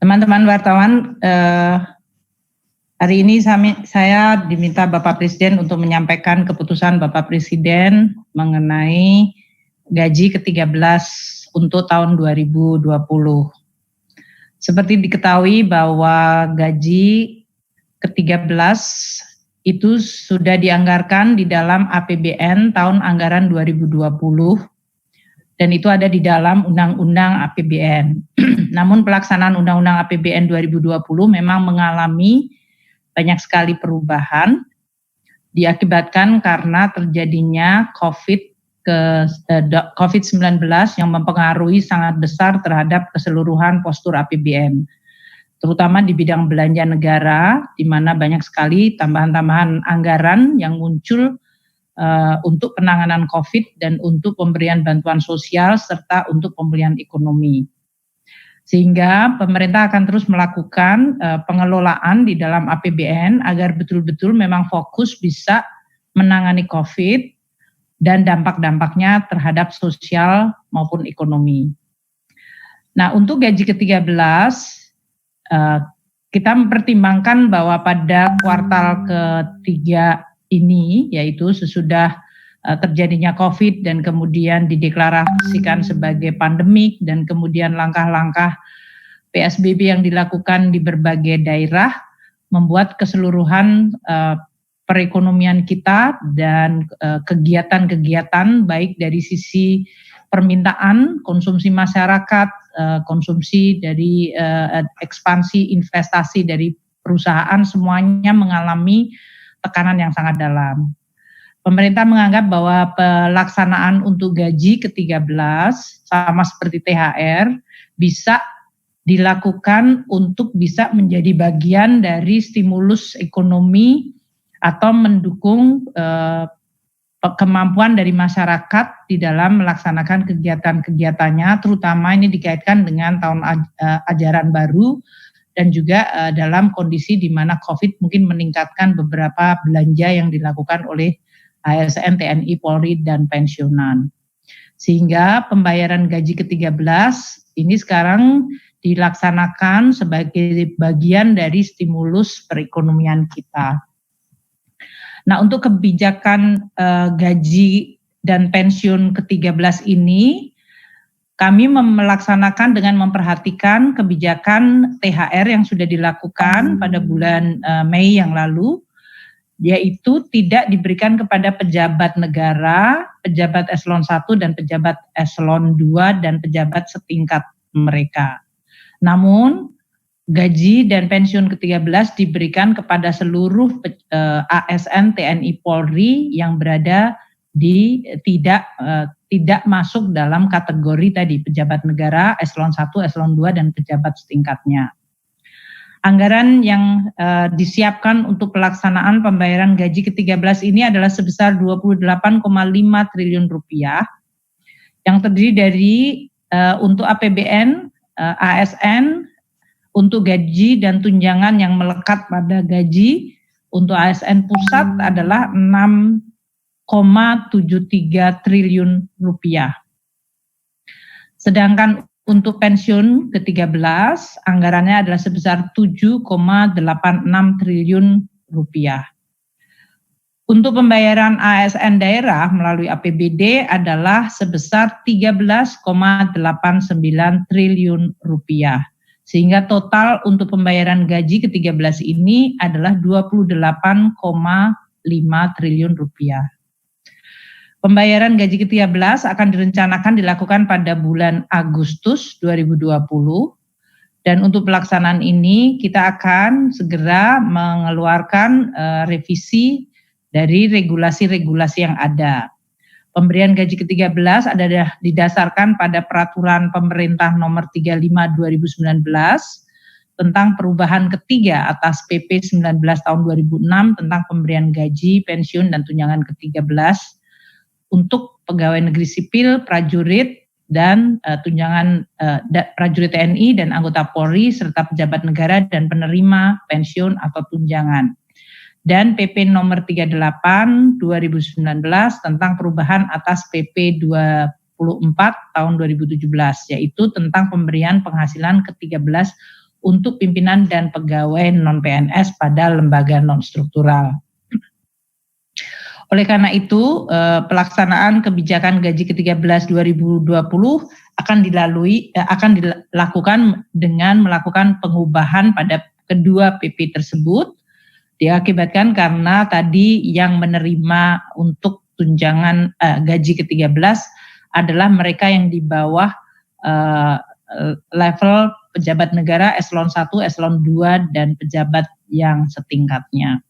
Teman-teman wartawan, hari ini saya diminta Bapak Presiden untuk menyampaikan keputusan Bapak Presiden mengenai gaji ke-13 untuk tahun 2020. Seperti diketahui bahwa gaji ke-13 itu sudah dianggarkan di dalam APBN tahun anggaran 2020 dan itu ada di dalam Undang-Undang APBN. Namun pelaksanaan Undang-Undang APBN 2020 memang mengalami banyak sekali perubahan diakibatkan karena terjadinya COVID-19 yang mempengaruhi sangat besar terhadap keseluruhan postur APBN, terutama di bidang belanja negara, di mana banyak sekali tambahan-tambahan anggaran yang muncul untuk penanganan COVID dan untuk pemberian bantuan sosial serta untuk pemulihan ekonomi. Sehingga pemerintah akan terus melakukan pengelolaan di dalam APBN agar betul-betul memang fokus bisa menangani COVID dan dampak-dampaknya terhadap sosial maupun ekonomi. Nah, untuk gaji ke-13 kita mempertimbangkan bahwa pada kuartal ketiga ini, yaitu sesudah terjadinya COVID dan kemudian dideklarasikan sebagai pandemik dan kemudian langkah-langkah PSBB yang dilakukan di berbagai daerah membuat keseluruhan perekonomian kita dan kegiatan-kegiatan baik dari sisi permintaan, konsumsi masyarakat, konsumsi dari ekspansi investasi dari perusahaan semuanya mengalami tekanan yang sangat dalam. Pemerintah menganggap bahwa pelaksanaan untuk gaji ke-13 sama seperti THR bisa dilakukan untuk bisa menjadi bagian dari stimulus ekonomi atau mendukung kemampuan dari masyarakat di dalam melaksanakan kegiatan-kegiatannya, terutama ini dikaitkan dengan tahun ajaran baru dan juga dalam kondisi di mana COVID mungkin meningkatkan beberapa belanja yang dilakukan oleh ASN, TNI, Polri, dan pensiunan. Sehingga pembayaran gaji ke-13 ini sekarang dilaksanakan sebagai bagian dari stimulus perekonomian kita. Nah, untuk kebijakan gaji dan pensiun ke-13 ini, kami melaksanakan dengan memperhatikan kebijakan THR yang sudah dilakukan pada bulan Mei yang lalu, yaitu tidak diberikan kepada pejabat negara, pejabat eselon 1 dan pejabat eselon 2 dan pejabat setingkat mereka. Namun, gaji dan pensiun ke-13 diberikan kepada seluruh ASN, TNI, Polri yang berada di tidak masuk dalam kategori tadi pejabat negara eselon 1, eselon 2 dan pejabat setingkatnya. Anggaran yang disiapkan untuk pelaksanaan pembayaran gaji ke-13 ini adalah sebesar 28,5 triliun rupiah yang terdiri dari untuk APBN, ASN, untuk gaji dan tunjangan yang melekat pada gaji. Untuk ASN pusat adalah 6,73 triliun rupiah. Sedangkan untuk pensiun ke-13 anggarannya adalah sebesar 7,86 triliun rupiah. Untuk pembayaran ASN daerah melalui APBD adalah sebesar 13,89 triliun rupiah. Sehingga total untuk pembayaran gaji ke-13 ini adalah 28,5 triliun rupiah. Pembayaran gaji ke-13 akan direncanakan dilakukan pada bulan Agustus 2020 dan untuk pelaksanaan ini kita akan segera mengeluarkan revisi dari regulasi-regulasi yang ada. Pemberian gaji ke-13 adalah didasarkan pada peraturan pemerintah nomor 35 2019 tentang perubahan ketiga atas PP 19 tahun 2006 tentang pemberian gaji, pensiun, dan tunjangan ke-13 untuk pegawai negeri sipil, prajurit, dan tunjangan prajurit TNI dan anggota Polri serta pejabat negara dan penerima pensiun atau tunjangan. Dan PP nomor 38 2019 tentang perubahan atas PP 24 tahun 2017 yaitu tentang pemberian penghasilan ke-13 untuk pimpinan dan pegawai non-PNS pada lembaga non-struktural. Oleh karena itu, pelaksanaan kebijakan gaji ke-13 2020 akan dilakukan dengan melakukan pengubahan pada kedua PP tersebut. Diakibatkan karena tadi yang menerima untuk tunjangan gaji ke-13 adalah mereka yang di bawah level pejabat negara eselon 1, eselon 2 dan pejabat yang setingkatnya.